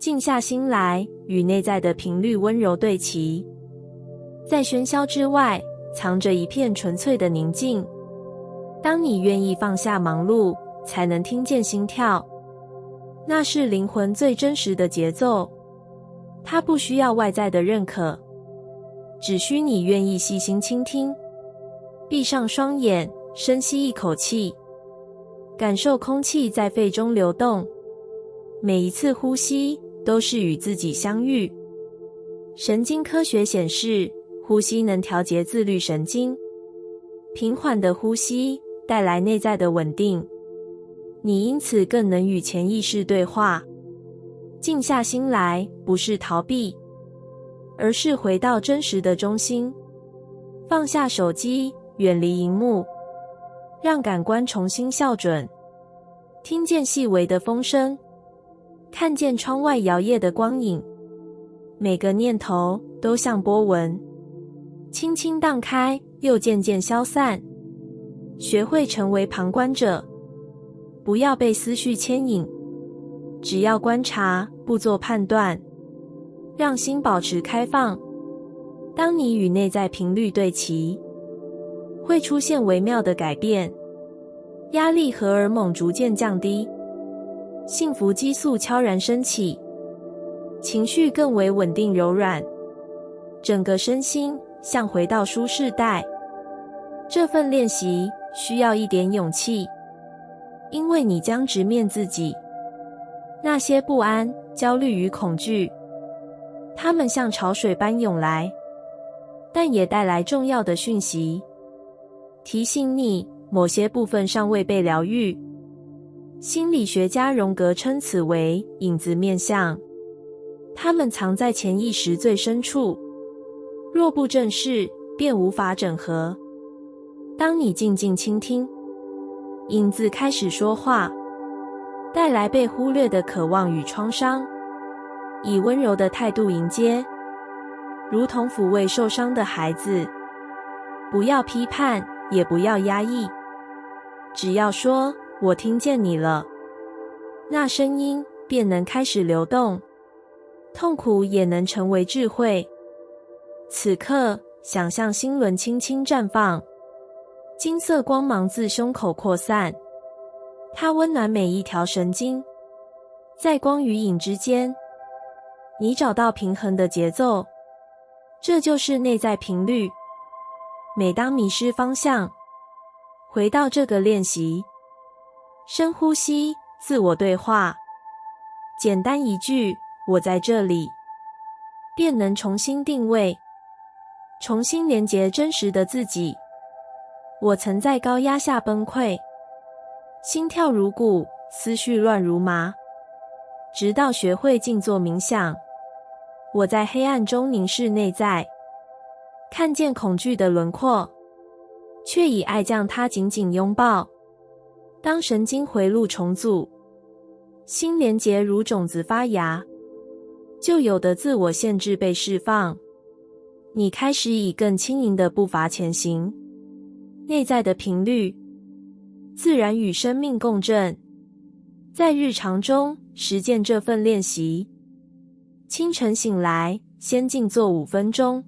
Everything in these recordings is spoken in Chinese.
静下心来，与内在的频率温柔对齐。在喧嚣之外，藏着一片纯粹的宁静。当你愿意放下忙碌，才能听见心跳。那是灵魂最真实的节奏，它不需要外在的认可，只需你愿意细心倾听。闭上双眼，深吸一口气，感受空气在肺中流动。每一次呼吸都是与自己相遇。神经科学显示，呼吸能调节自律神经。平缓的呼吸带来内在的稳定，你因此更能与潜意识对话。静下心来，不是逃避，而是回到真实的中心。放下手机，远离荧幕，让感官重新校准。听见细微的风声，看见窗外摇曳的光影。每个念头都像波纹，轻轻荡开，又渐渐消散。学会成为旁观者，不要被思绪牵引，只要观察，不做判断，让心保持开放。当你与内在频率对齐，会出现微妙的改变，压力荷尔蒙逐渐降低，幸福激素悄然升起，情绪更为稳定柔软，整个身心像回到舒适带。这份练习需要一点勇气，因为你将直面自己那些不安、焦虑与恐惧，它们像潮水般涌来，但也带来重要的讯息，提醒你某些部分尚未被疗愈。心理学家荣格称此为影子面相，它们藏在潜意识最深处，若不正视，便无法整合。当你静静倾听，影子开始说话，带来被忽略的渴望与创伤，以温柔的态度迎接，如同抚慰受伤的孩子。不要批判，也不要压抑，只要说我听见你了，那声音便能开始流动，痛苦也能成为智慧。此刻，想象心轮轻轻绽放，金色光芒自胸口扩散，它温暖每一条神经。在光与影之间，你找到平衡的节奏，这就是内在频率。每当迷失方向，回到这个练习，深呼吸，自我对话，简单一句我在这里，便能重新定位，重新连结真实的自己。我曾在高压下崩溃，心跳如鼓，思绪乱如麻，直到学会静坐冥想。我在黑暗中凝视内在，看见恐惧的轮廓，却以爱将它紧紧拥抱。当神经回路重组，新连结如种子发芽，旧有的自我限制被释放，你开始以更轻盈的步伐前行。内在的频率自然与生命共振，在日常中实践这份练习。清晨醒来，先静坐5分钟，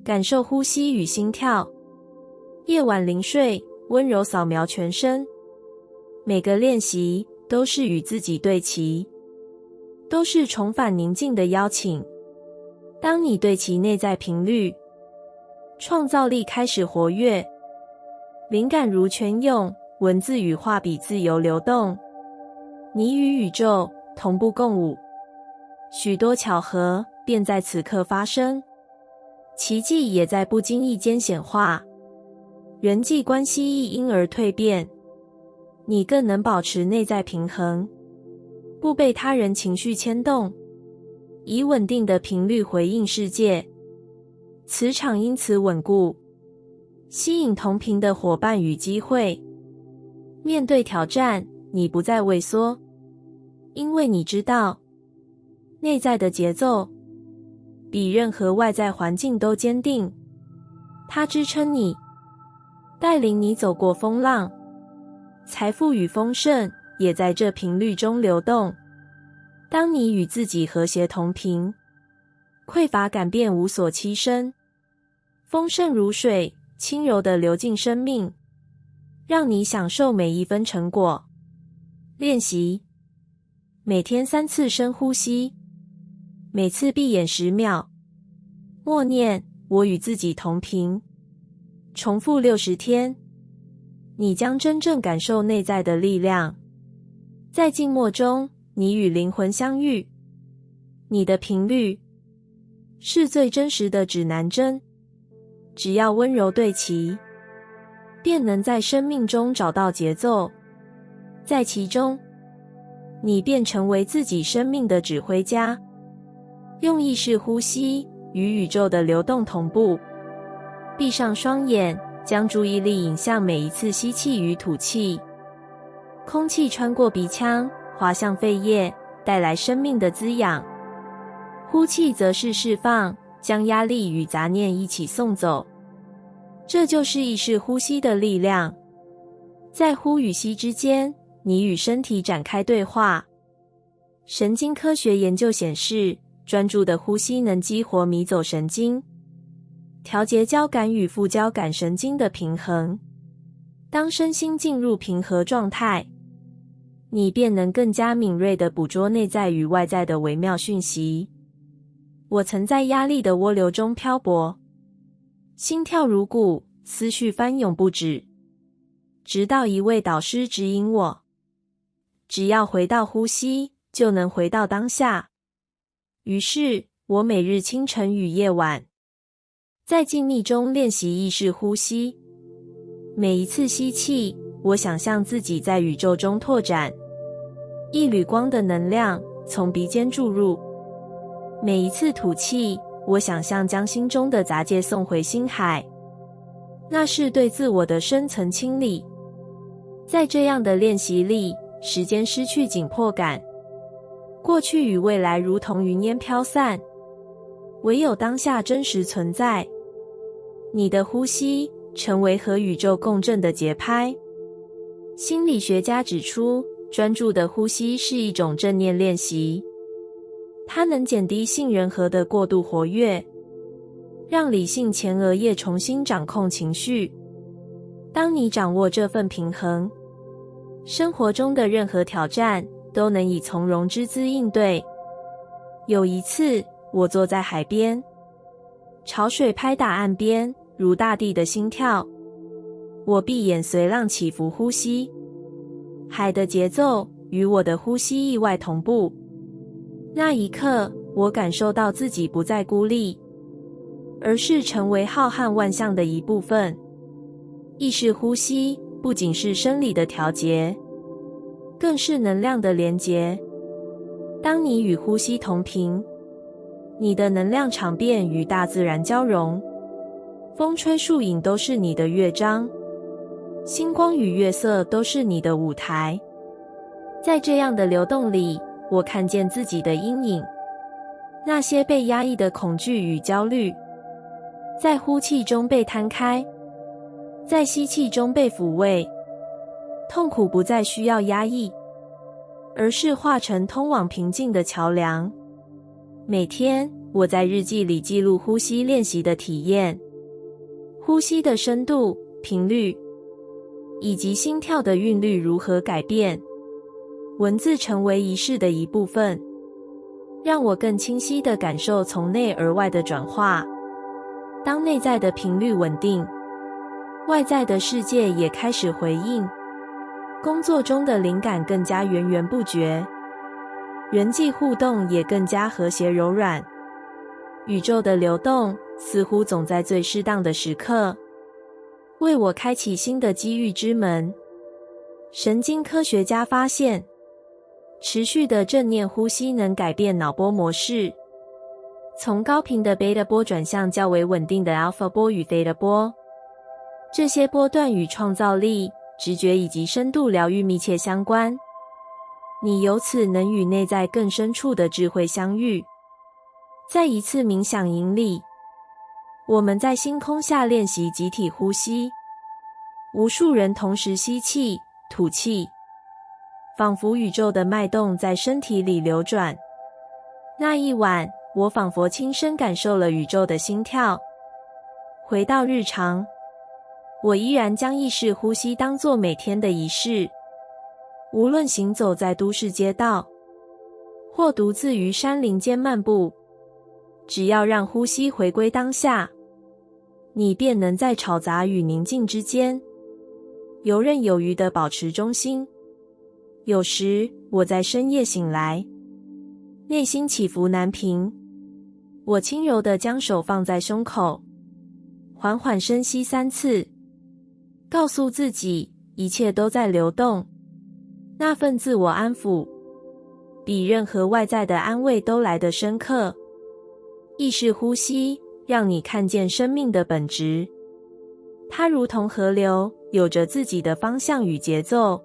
感受呼吸与心跳。夜晚临睡，温柔扫描全身。每个练习都是与自己对齐，都是重返宁静的邀请。当你对齐内在频率，创造力开始活跃，灵感如泉涌，文字与画笔自由流动。你与宇宙同步共舞，许多巧合便在此刻发生，奇迹也在不经意间显化。人际关系亦因而蜕变，你更能保持内在平衡，不被他人情绪牵动，以稳定的频率回应世界，磁场因此稳固，吸引同频的伙伴与机会。面对挑战，你不再畏缩，因为你知道，内在的节奏比任何外在环境都坚定，它支撑你，带领你走过风浪。财富与丰盛也在这频率中流动。当你与自己和谐同频，匮乏感便无所栖身，丰盛如水，轻柔地流进生命，让你享受每一分成果。练习：每天3次深呼吸，每次闭眼10秒，默念我与自己同频，重复60天，你将真正感受内在的力量。在静默中，你与灵魂相遇，你的频率是最真实的指南针，只要温柔对齐，便能在生命中找到节奏，在其中，你便成为自己生命的指挥家。用意识呼吸，与宇宙的流动同步。闭上双眼，将注意力引向每一次吸气与吐气。空气穿过鼻腔，滑向肺叶，带来生命的滋养。呼气则是释放，将压力与杂念一起送走。这就是意识呼吸的力量。在呼与吸之间，你与身体展开对话。神经科学研究显示，专注的呼吸能激活迷走神经，调节交感与副交感神经的平衡。当身心进入平和状态，你便能更加敏锐地捕捉内在与外在的微妙讯息。我曾在压力的涡流中漂泊，心跳如鼓，思绪翻涌不止，直到一位导师指引我，只要回到呼吸，就能回到当下。于是，我每日清晨与夜晚，在静谧中练习意识呼吸。每一次吸气，我想象自己在宇宙中拓展，一缕光的能量从鼻尖注入。每一次吐气，我想象将心中的杂界送回心海，那是对自我的深层清理。在这样的练习里，时间失去紧迫感，过去与未来如同云烟飘散，唯有当下真实存在。你的呼吸成为和宇宙共振的节拍。心理学家指出，专注的呼吸是一种正念练习，它能减低杏仁核的过度活跃，让理性前额叶重新掌控情绪。当你掌握这份平衡，生活中的任何挑战都能以从容之姿应对。有一次，我坐在海边，潮水拍打岸边，如大地的心跳。我闭眼随浪起伏呼吸，海的节奏与我的呼吸意外同步。那一刻，我感受到自己不再孤立，而是成为浩瀚万象的一部分。意识呼吸不仅是生理的调节，更是能量的连结。当你与呼吸同频，你的能量场便与大自然交融，风吹树影都是你的乐章，星光与月色都是你的舞台。在这样的流动里，我看见自己的阴影，那些被压抑的恐惧与焦虑，在呼气中被摊开，在吸气中被抚慰。痛苦不再需要压抑，而是化成通往平静的桥梁。每天，我在日记里记录呼吸练习的体验，呼吸的深度、频率，以及心跳的韵律如何改变。文字成为仪式的一部分，让我更清晰地感受从内而外的转化。当内在的频率稳定，外在的世界也开始回应。工作中的灵感更加源源不绝，人际互动也更加和谐柔软。宇宙的流动似乎总在最适当的时刻，为我开启新的机遇之门。神经科学家发现，持续的正念呼吸能改变脑波模式，从高频的贝塔波转向较为稳定的 alpha 波与 theta 波。这些波段与创造力、直觉以及深度疗愈密切相关。你由此能与内在更深处的智慧相遇。在一次冥想营里，我们在星空下练习集体呼吸，无数人同时吸气、吐气，仿佛宇宙的脉动在身体里流转。那一晚，我仿佛亲身感受了宇宙的心跳。回到日常，我依然将意识呼吸当作每天的仪式。无论行走在都市街道，或独自于山林间漫步，只要让呼吸回归当下，你便能在吵杂与宁静之间，游刃有余地保持中心。有时，我在深夜醒来，内心起伏难平，我轻柔地将手放在胸口，缓缓深吸3次，告诉自己一切都在流动。那份自我安抚，比任何外在的安慰都来得深刻。意识呼吸，让你看见生命的本质。它如同河流，有着自己的方向与节奏。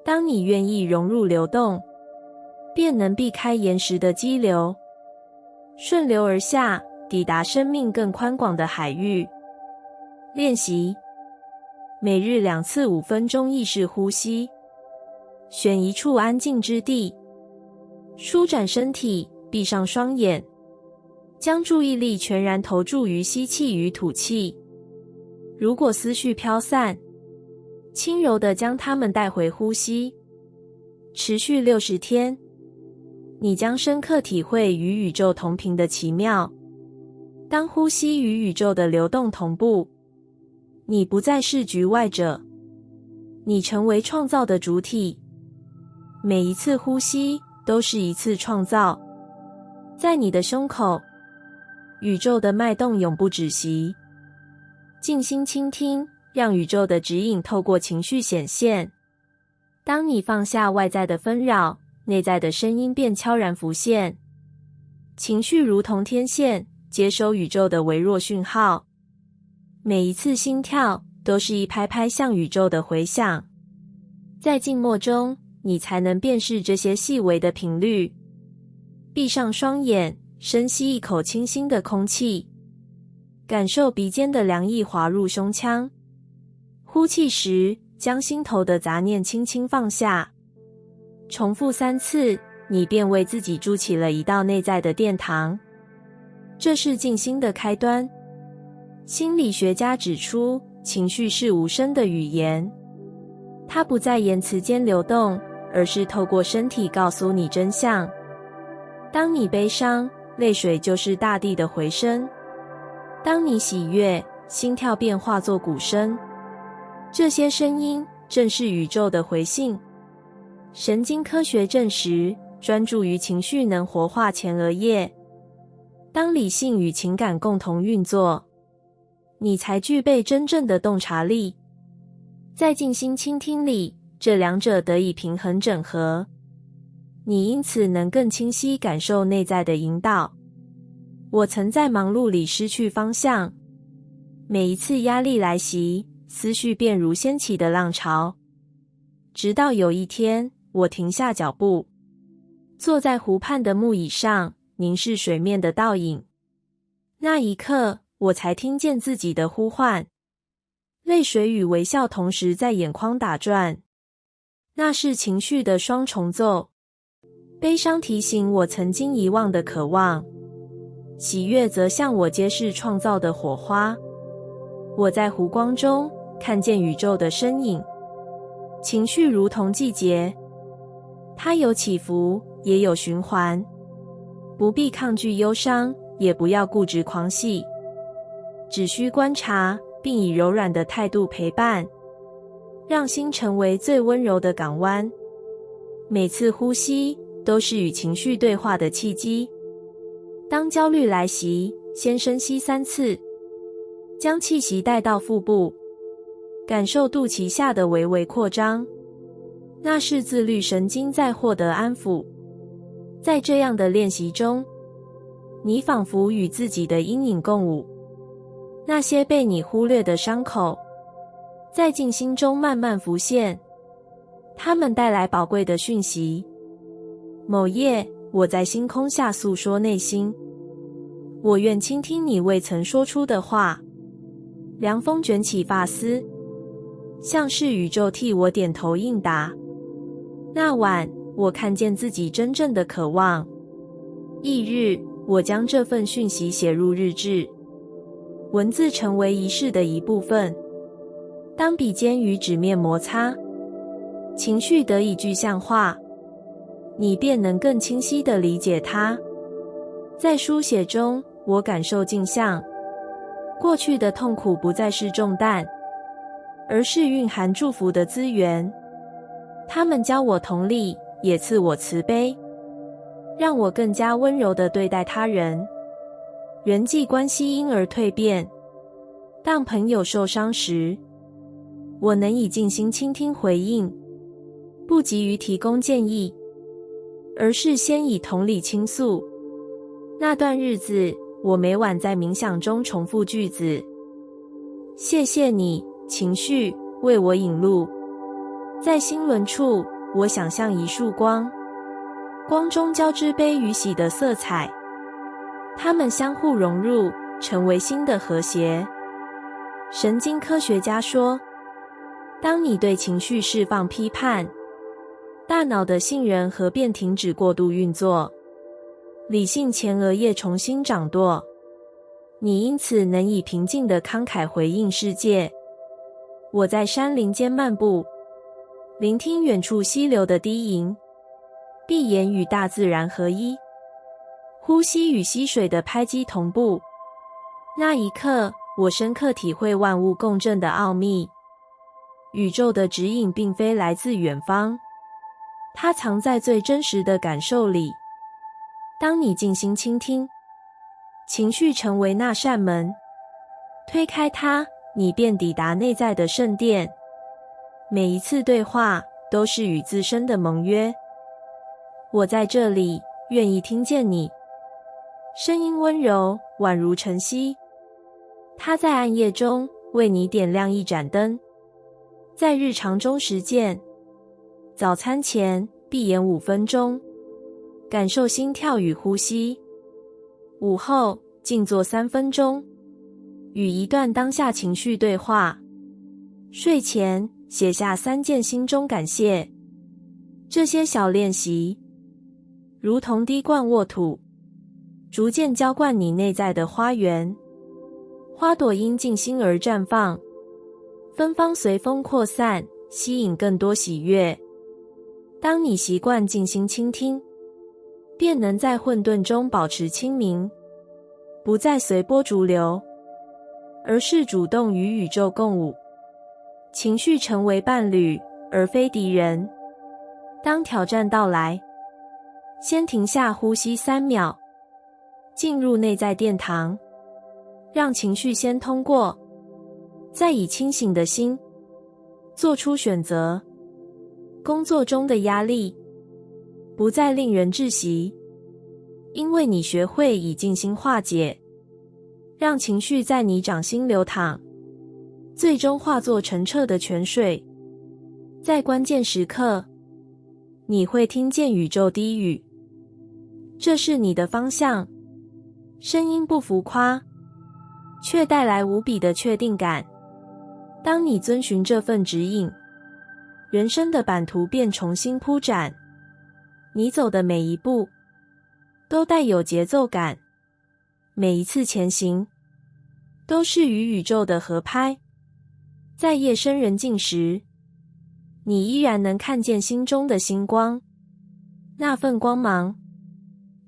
当你愿意融入流动，便能避开岩石的激流，顺流而下，抵达生命更宽广的海域。练习每日2次5分钟意识呼吸，选一处安静之地，舒展身体，闭上双眼，将注意力全然投注于吸气与吐气。如果思绪飘散，轻柔地将它们带回呼吸。持续60天，你将深刻体会与宇宙同频的奇妙。当呼吸与宇宙的流动同步，你不再是局外者，你成为创造的主体。每一次呼吸都是一次创造。在你的胸口，宇宙的脉动永不止息。静心倾听，让宇宙的指引透过情绪显现。当你放下外在的纷扰，内在的声音便悄然浮现。情绪如同天线，接收宇宙的微弱讯号。每一次心跳都是一拍拍向宇宙的回响。在静默中，你才能辨识这些细微的频率。闭上双眼，深吸一口清新的空气，感受鼻尖的凉意滑入胸腔。呼气时，将心头的杂念轻轻放下。重复3次，你便为自己筑起了一道内在的殿堂。这是静心的开端。心理学家指出，情绪是无声的语言，它不在言辞间流动，而是透过身体告诉你真相。当你悲伤，泪水就是大地的回声；当你喜悦，心跳便化作鼓声。这些声音正是宇宙的回信。神经科学证实，专注于情绪能活化前额叶。当理性与情感共同运作，你才具备真正的洞察力。在静心倾听里，这两者得以平衡整合，你因此能更清晰感受内在的引导。我曾在忙碌里失去方向，每一次压力来袭，思绪便如掀起的浪潮。直到有一天，我停下脚步，坐在湖畔的木椅上，凝视水面的倒影。那一刻，我才听见自己的呼唤，泪水与微笑同时在眼眶打转。那是情绪的双重奏，悲伤提醒我曾经遗忘的渴望，喜悦则向我揭示创造的火花。我在湖光中看见宇宙的身影。情绪如同季节，它有起伏，也有循环。不必抗拒忧伤，也不要固执狂喜，只需观察，并以柔软的态度陪伴，让心成为最温柔的港湾。每次呼吸都是与情绪对话的契机。当焦虑来袭，先深吸3次，将气息带到腹部，感受肚脐下的微微扩张，那是自律神经在获得安抚。在这样的练习中，你仿佛与自己的阴影共舞，那些被你忽略的伤口，在静心中慢慢浮现，它们带来宝贵的讯息。某夜，我在星空下诉说内心，我愿倾听你未曾说出的话。凉风卷起发丝，像是宇宙替我点头应答。那晚，我看见自己真正的渴望。翌日，我将这份讯息写入日志，文字成为仪式的一部分。当笔尖与纸面摩擦，情绪得以具象化，你便能更清晰地理解它。在书写中，我感受镜像，过去的痛苦不再是重担，而是蕴含祝福的资源。他们教我同理，也赐我慈悲，让我更加温柔地对待他人。人际关系因而蜕变。当朋友受伤时，我能以静心倾听回应，不急于提供建议，而是先以同理倾诉。那段日子，我每晚在冥想中重复句子：谢谢你，情绪，为我引路。在心轮处，我想象一束光，光中交织悲与喜的色彩，它们相互融入，成为新的和谐。神经科学家说，当你对情绪释放批判，大脑的杏仁核便停止过度运作，理性前额叶重新掌舵，你因此能以平静的慷慨回应世界。我在山林间漫步，聆听远处溪流的低吟，闭眼与大自然合一，呼吸与溪水的拍击同步。那一刻，我深刻体会万物共振的奥秘。宇宙的指引并非来自远方，它藏在最真实的感受里。当你静心倾听，情绪成为那扇门，推开它，你便抵达内在的圣殿。每一次对话都是与自身的盟约。我在这里，愿意听见你。声音温柔，宛如晨曦。它在暗夜中为你点亮一盏灯。在日常中实践，早餐前闭眼5分钟，感受心跳与呼吸。午后静坐3分钟，与一段当下情绪对话。睡前写下3件心中感谢。这些小练习，如同滴灌沃土，逐渐浇灌你内在的花园。花朵因静心而绽放，芬芳随风扩散，吸引更多喜悦。当你习惯静心倾听，便能在混沌中保持清明，不再随波逐流，而是主动与宇宙共舞。情绪成为伴侣，而非敌人。当挑战到来，先停下呼吸3秒，进入内在殿堂，让情绪先通过，再以清醒的心做出选择。工作中的压力不再令人窒息，因为你学会以静心化解，让情绪在你掌心流淌，最终化作澄澈的泉水。在关键时刻，你会听见宇宙低语，这是你的方向。声音不浮夸，却带来无比的确定感。当你遵循这份指引，人生的版图便重新铺展。你走的每一步都带有节奏感，每一次前行都是与宇宙的合拍。在夜深人静时，你依然能看见心中的星光，那份光芒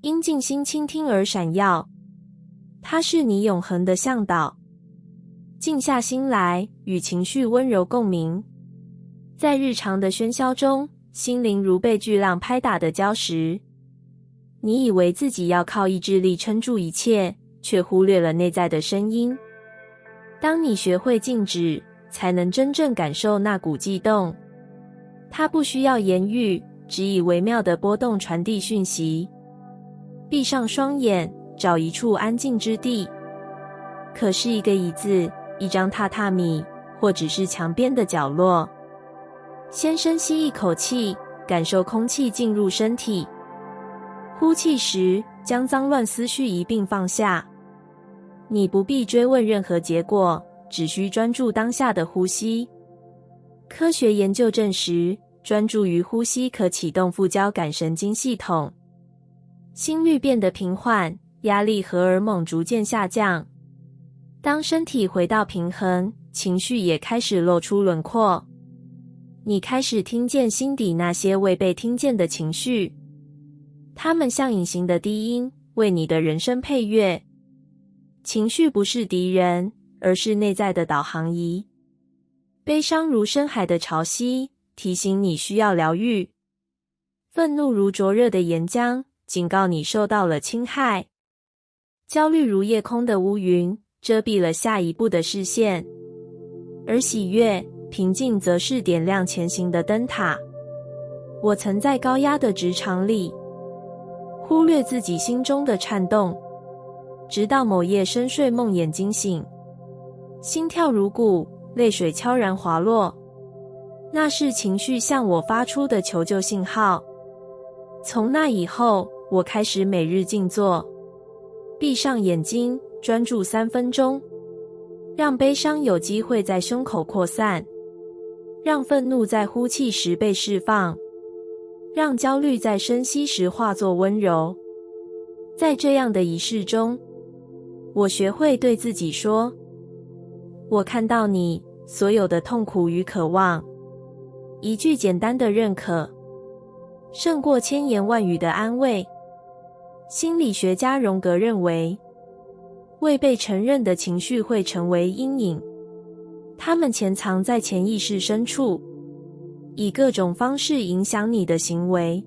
因静心倾听而闪耀，它是你永恒的向导。静下心来，与情绪温柔共鸣。在日常的喧嚣中，心灵如被巨浪拍打的礁石。你以为自己要靠意志力撑住一切，却忽略了内在的声音。当你学会静止，才能真正感受那股悸动。它不需要言语，只以微妙的波动传递讯息。闭上双眼，找一处安静之地，可是一个椅子，一张榻榻米，或只是墙边的角落。先深吸一口气，感受空气进入身体。呼气时，将脏乱思绪一并放下。你不必追问任何结果，只需专注当下的呼吸。科学研究证实，专注于呼吸可启动副交感神经系统，心率变得平缓，压力荷尔蒙逐渐下降。当身体回到平衡，情绪也开始露出轮廓。你开始听见心底那些未被听见的情绪，它们像隐形的低音，为你的人生配乐。情绪不是敌人，而是内在的导航仪。悲伤如深海的潮汐，提醒你需要疗愈；愤怒如灼热的岩浆，警告你受到了侵害；焦虑如夜空的乌云，遮蔽了下一步的视线；而喜悦、平静则是点亮前行的灯塔。我曾在高压的职场里，忽略自己心中的颤动，直到某夜深睡梦魇惊醒，心跳如鼓，泪水悄然滑落。那是情绪向我发出的求救信号。从那以后，我开始每日静坐，闭上眼睛，专注3分钟，让悲伤有机会在胸口扩散，让愤怒在呼气时被释放，让焦虑在深吸时化作温柔。在这样的仪式中，我学会对自己说：我看到你所有的痛苦与渴望。一句简单的认可，胜过千言万语的安慰。心理学家荣格认为，未被承认的情绪会成为阴影，它们潜藏在潜意识深处，以各种方式影响你的行为。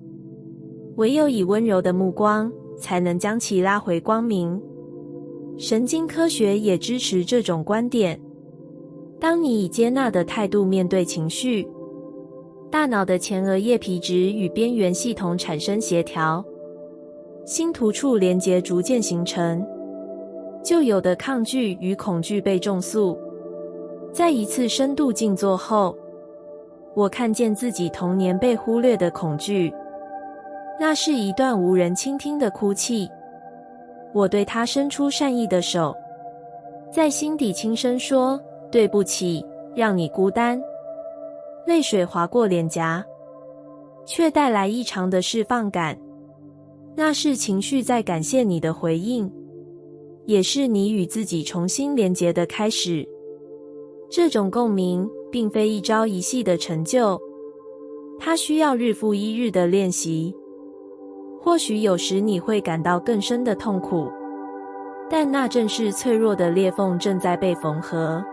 唯有以温柔的目光，才能将其拉回光明。神经科学也支持这种观点。当你以接纳的态度面对情绪，大脑的前额叶皮质与边缘系统产生协调，心突触连结逐渐形成，旧有的抗拒与恐惧被重塑。在一次深度静坐后，我看见自己童年被忽略的恐惧，那是一段无人倾听的哭泣。我对他伸出善意的手，在心底轻声说：对不起，让你孤单。泪水划过脸颊，却带来异常的释放感。那是情绪在感谢你的回应，也是你与自己重新连结的开始。这种共鸣并非一朝一夕的成就，它需要日复一日的练习。或许有时你会感到更深的痛苦，但那正是脆弱的裂缝正在被缝合，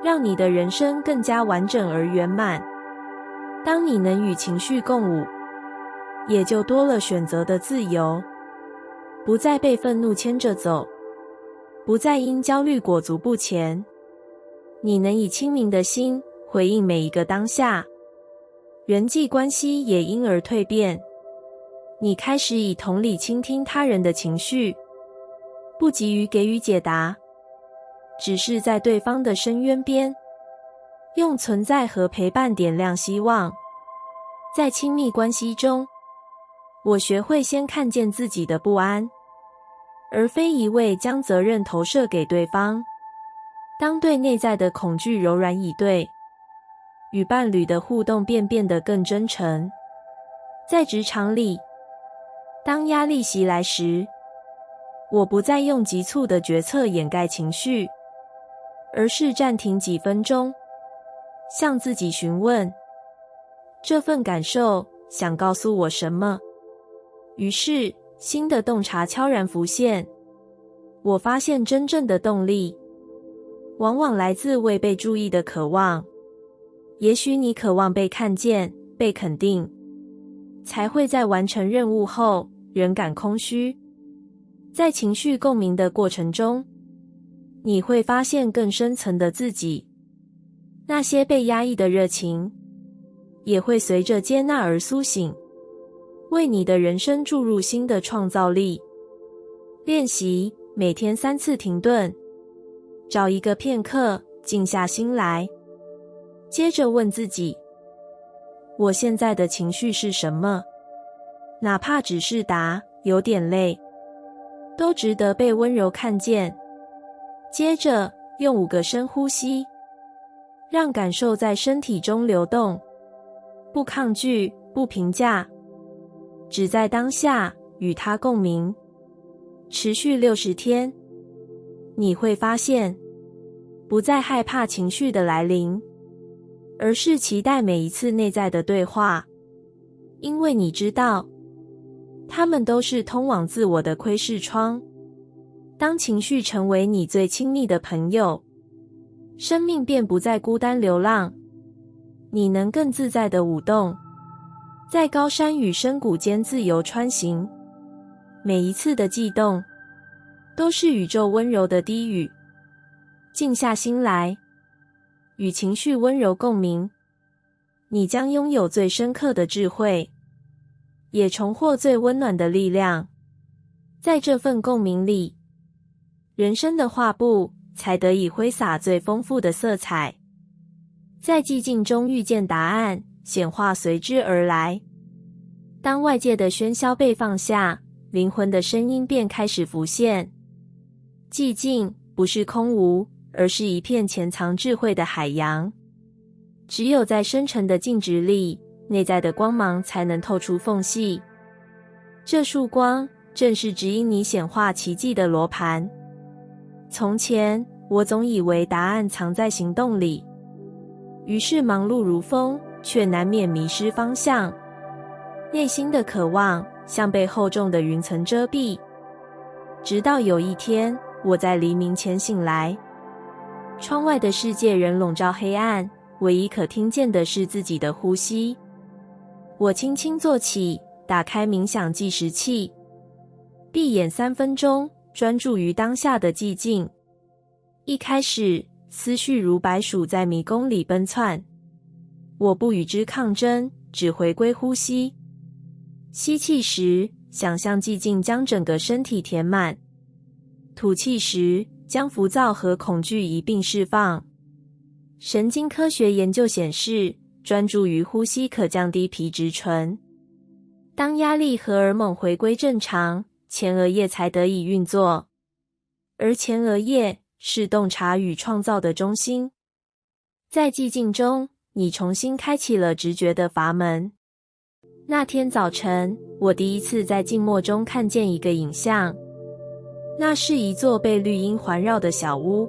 让你的人生更加完整而圆满。当你能与情绪共舞，也就多了选择的自由，不再被愤怒牵着走，不再因焦虑裹足不前。你能以清明的心回应每一个当下，人际关系也因而蜕变。你开始以同理倾听他人的情绪，不急于给予解答，只是在对方的深渊边，用存在和陪伴点亮希望。在亲密关系中，我学会先看见自己的不安，而非一味将责任投射给对方。当对内在的恐惧柔软以对，与伴侣的互动便变得更真诚。在职场里，当压力袭来时，我不再用急促的决策掩盖情绪，而是暂停几分钟，向自己询问：这份感受想告诉我什么？于是，新的洞察悄然浮现。我发现真正的动力，往往来自未被注意的渴望。也许你渴望被看见、被肯定，才会在完成任务后仍感空虚。在情绪共鸣的过程中，你会发现更深层的自己，那些被压抑的热情，也会随着接纳而苏醒，为你的人生注入新的创造力。练习每天3次停顿，找一个片刻，静下心来，接着问自己：我现在的情绪是什么？哪怕只是答有点累，都值得被温柔看见。接着用5个深呼吸，让感受在身体中流动，不抗拒，不评价，只在当下与它共鸣。持续60天，你会发现，不再害怕情绪的来临，而是期待每一次内在的对话，因为你知道，它们都是通往自我的窥视窗。当情绪成为你最亲密的朋友，生命便不再孤单流浪，你能更自在地舞动，在高山与深谷间自由穿行。每一次的悸动，都是宇宙温柔的低语。静下心来，与情绪温柔共鸣，你将拥有最深刻的智慧，也重获最温暖的力量。在这份共鸣里，人生的画布才得以挥洒最丰富的色彩。在寂静中遇见答案，显化随之而来。当外界的喧嚣被放下，灵魂的声音便开始浮现。寂静不是空无，而是一片潜藏智慧的海洋。只有在深沉的静止里，内在的光芒才能透出缝隙。这束光正是指引你显化奇迹的罗盘。从前，我总以为答案藏在行动里，于是忙碌如风，却难免迷失方向。内心的渴望像被厚重的云层遮蔽。直到有一天，我在黎明前醒来，窗外的世界仍笼罩黑暗，唯一可听见的是自己的呼吸。我轻轻坐起，打开冥想计时器，闭眼3分钟，专注于当下的寂静。一开始，思绪如白鼠在迷宫里奔窜，我不与之抗争，只回归呼吸。吸气时，想象寂静将整个身体填满；吐气时，将浮躁和恐惧一并释放。神经科学研究显示，专注于呼吸可降低皮质醇。当压力荷尔蒙回归正常，前额叶才得以运作，而前额叶是洞察与创造的中心。在寂静中，你重新开启了直觉的阀门。那天早晨，我第一次在静默中看见一个影像，那是一座被绿荫环绕的小屋。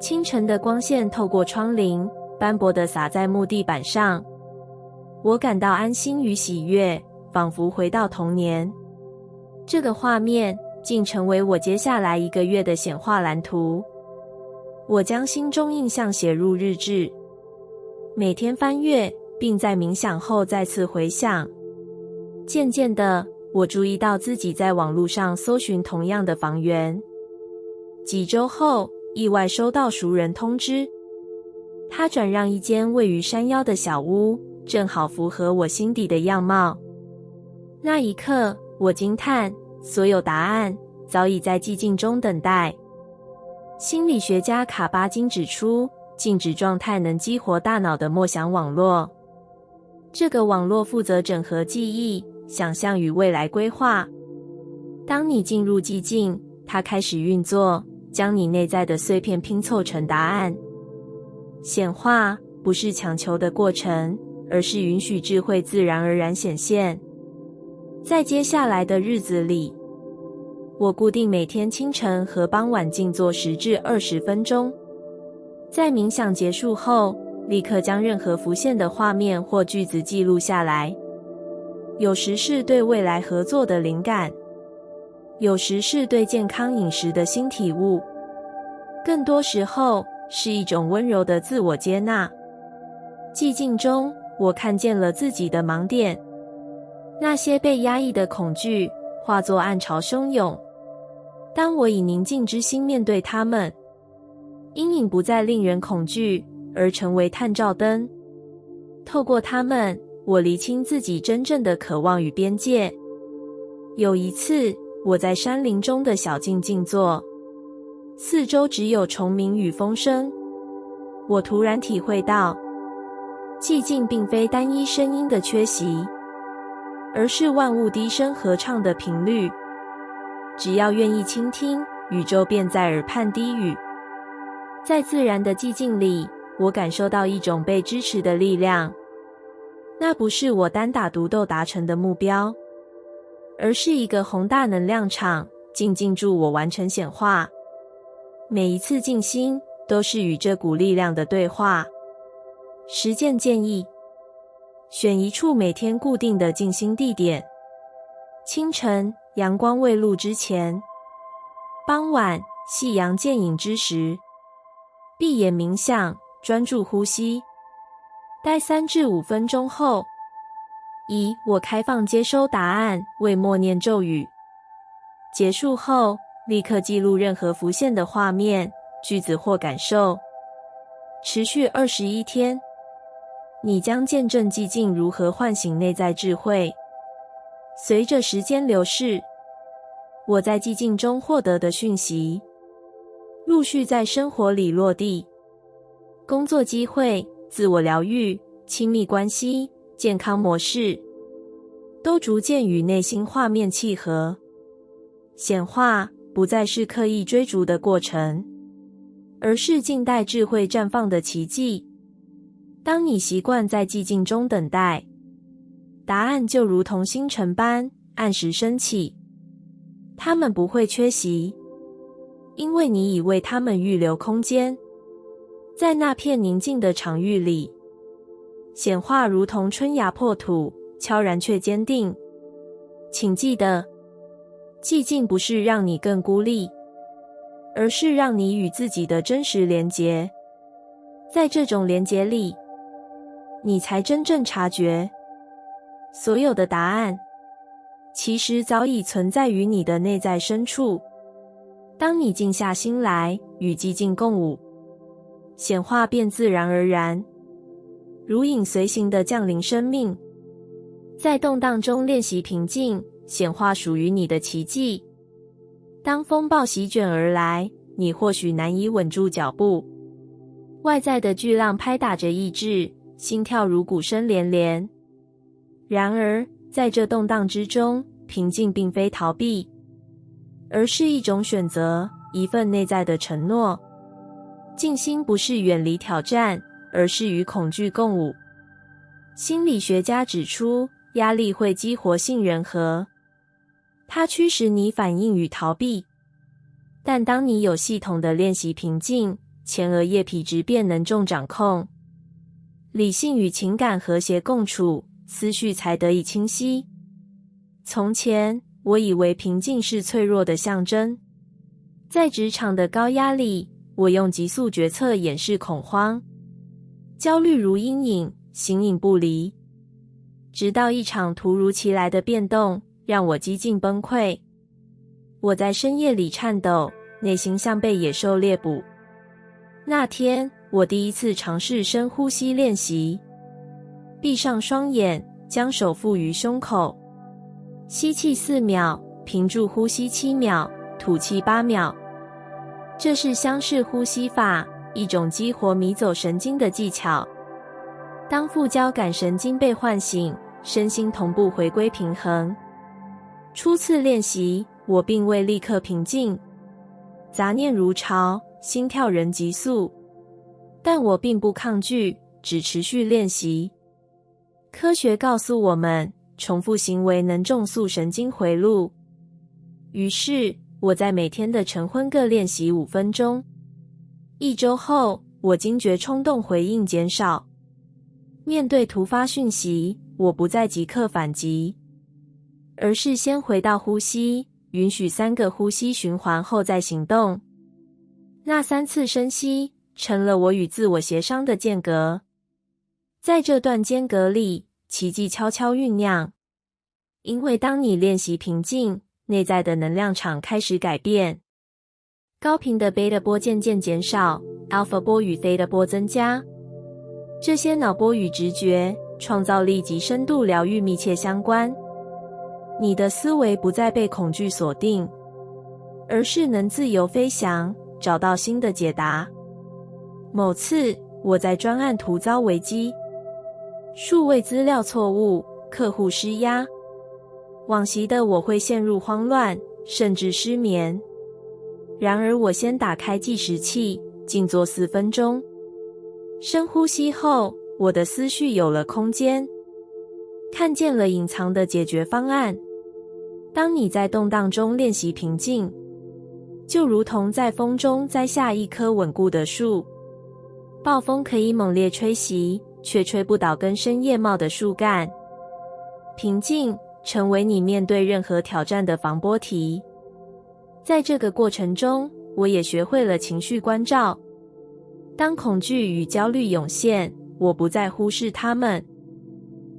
清晨的光线透过窗棂，斑驳地洒在木地板上。我感到安心与喜悦，仿佛回到童年。这个画面竟成为我接下来1个月的显化蓝图。我将心中印象写入日志，每天翻阅，并在冥想后再次回想。渐渐的，我注意到自己在网络上搜寻同样的房源。几周后，意外收到熟人通知，他转让一间位于山腰的小屋，正好符合我心底的样貌。那一刻，我惊叹，所有答案早已在寂静中等待。心理学家卡巴金指出，静止状态能激活大脑的默想网络。这个网络负责整合记忆、想象与未来规划。当你进入寂静，它开始运作，将你内在的碎片拼凑成答案。显化不是强求的过程，而是允许智慧自然而然显现。在接下来的日子里，我固定每天清晨和傍晚静坐10至20分钟。在冥想结束后，立刻将任何浮现的画面或句子记录下来。有时是对未来合作的灵感，有时是对健康饮食的新体悟，更多时候是一种温柔的自我接纳。寂静中，我看见了自己的盲点，那些被压抑的恐惧化作暗潮汹涌。当我以宁静之心面对它们，阴影不再令人恐惧，而成为探照灯。透过它们，我厘清自己真正的渴望与边界。有一次，我在山林中的小径静坐，四周只有虫鸣与风声。我突然体会到，寂静并非单一声音的缺席，而是万物低声合唱的频率。只要愿意倾听，宇宙便在耳畔低语。在自然的寂静里，我感受到一种被支持的力量。那不是我单打独斗达成的目标，而是一个宏大能量场，静静助我完成显化。每一次静心都是与这股力量的对话。实践建议：选一处每天固定的静心地点，清晨阳光未露之前，傍晚夕阳渐隐之时，闭眼冥想，专注呼吸，待3至5分钟后，以我开放接收答案为默念咒语。结束后，立刻记录任何浮现的画面、句子或感受。持续21天，你将见证寂静如何唤醒内在智慧。随着时间流逝，我在寂静中获得的讯息，陆续在生活里落地。工作机会、自我疗愈、亲密关系、健康模式，都逐渐与内心画面契合。显化不再是刻意追逐的过程，而是静待智慧绽放的奇迹。当你习惯在寂静中等待，答案就如同星辰般按时升起。它们不会缺席，因为你已为它们预留空间。在那片宁静的场域里，显化如同春芽破土，悄然却坚定。请记得，寂静不是让你更孤立，而是让你与自己的真实连结。在这种连结里，你才真正察觉，所有的答案其实早已存在于你的内在深处。当你静下心来与寂静共舞，显化便自然而然，如影随形地降临生命。在动荡中练习平静，显化属于你的奇迹。当风暴席卷而来，你或许难以稳住脚步，外在的巨浪拍打着意志，心跳如鼓声连连。然而，在这动荡之中，平静并非逃避，而是一种选择，一份内在的承诺。静心不是远离挑战，而是与恐惧共舞。心理学家指出，压力会激活杏仁核，它驱使你反应与逃避。但当你有系统的练习平静，前额叶皮质便能重掌控，理性与情感和谐共处，思绪才得以清晰。从前，我以为平静是脆弱的象征，在职场的高压力，我用急速决策掩饰恐慌，焦虑如阴影，形影不离。直到一场突如其来的变动，让我几近崩溃。我在深夜里颤抖，内心像被野兽猎捕。那天，我第一次尝试深呼吸练习，闭上双眼，将手负于胸口，吸气4秒，屏住呼吸7秒，吐气8秒。这是箱式呼吸法，一种激活迷走神经的技巧。当副交感神经被唤醒，身心同步回归平衡。初次练习，我并未立刻平静，杂念如潮，心跳仍急速，但我并不抗拒，只持续练习。科学告诉我们，重复行为能重塑神经回路。于是，我在每天的晨昏各练习5分钟。1周后，我惊觉冲动回应减少。面对突发讯息，我不再即刻反击，而是先回到呼吸，允许3个呼吸循环后再行动。那3次深吸成了我与自我协商的间隔。在这段间隔里，奇迹悄悄酝酿。因为当你练习平静，内在的能量场开始改变。高频的贝塔波渐渐减少， alpha 波与 theta 波增加。这些脑波与直觉、创造力及深度疗愈密切相关。你的思维不再被恐惧锁定，而是能自由飞翔，找到新的解答。某次，我在专案突遭危机，数位资料错误，客户施压。往昔的我会陷入慌乱，甚至失眠。然而我先打开计时器，静坐4分钟。深呼吸后，我的思绪有了空间。看见了隐藏的解决方案。当你在动荡中练习平静，就如同在风中栽下一棵稳固的树。暴风可以猛烈吹袭，却吹不倒根深叶茂的树干。平静成为你面对任何挑战的防波堤。在这个过程中，我也学会了情绪关照。当恐惧与焦虑涌现，我不再忽视它们，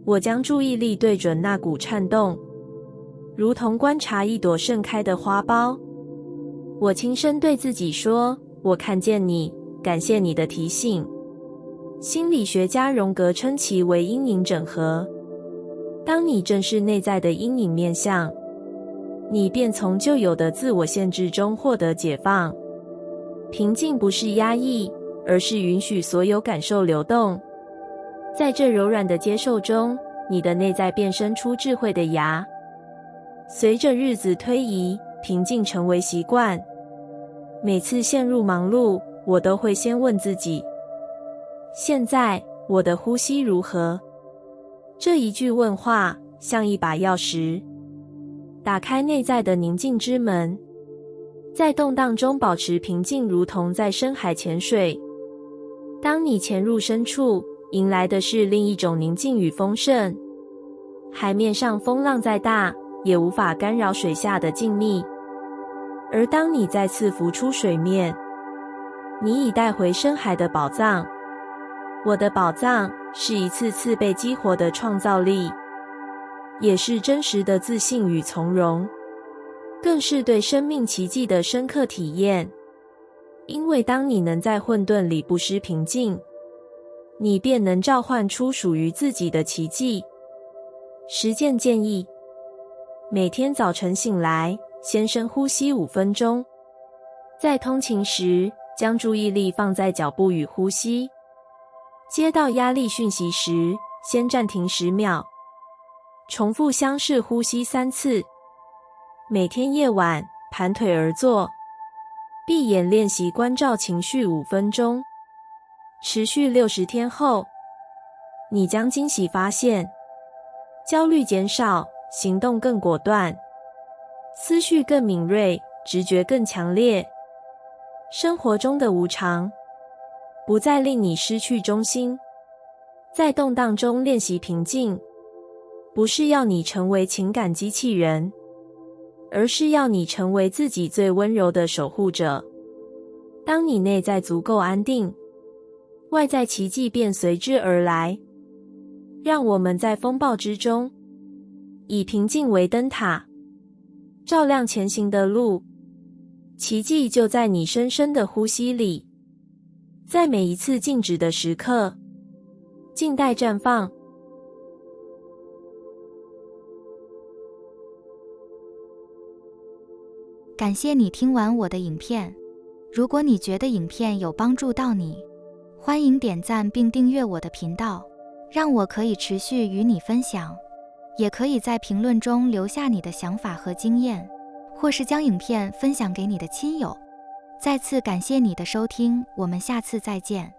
我将注意力对准那股颤动，如同观察一朵盛开的花苞。我轻声对自己说：我看见你，感谢你的提醒。心理学家荣格称其为阴影整合。当你正视内在的阴影面向，你便从旧有的自我限制中获得解放。平静不是压抑，而是允许所有感受流动。在这柔软的接受中，你的内在变生出智慧的芽。随着日子推移，平静成为习惯。每次陷入忙碌，我都会先问自己：现在我的呼吸如何？这一句问话像一把钥匙，打开内在的宁静之门。在动荡中保持平静，如同在深海潜水。当你潜入深处，迎来的是另一种宁静与丰盛。海面上风浪再大，也无法干扰水下的静谧。而当你再次浮出水面，你已带回深海的宝藏。我的宝藏是一次次被激活的创造力，也是真实的自信与从容，更是对生命奇迹的深刻体验。因为当你能在混沌里不失平静，你便能召唤出属于自己的奇迹。实践建议：每天早晨醒来，先深呼吸5分钟。在通勤时，将注意力放在脚步与呼吸。接到压力讯息时，先暂停10秒。重复相似呼吸3次。每天夜晚盘腿而坐，闭眼练习关照情绪5分钟。持续60天后，你将惊喜发现，焦虑减少，行动更果断，思绪更敏锐，直觉更强烈。生活中的无常不再令你失去中心。在动荡中练习平静，不是要你成为情感机器人，而是要你成为自己最温柔的守护者。当你内在足够安定，外在奇迹便随之而来。让我们在风暴之中，以平静为灯塔，照亮前行的路。奇迹就在你深深的呼吸里，在每一次静止的时刻，静待绽放。感谢你听完我的影片。如果你觉得影片有帮助到你，欢迎点赞并订阅我的频道，让我可以持续与你分享。也可以在评论中留下你的想法和经验，或是将影片分享给你的亲友。再次感谢你的收听，我们下次再见。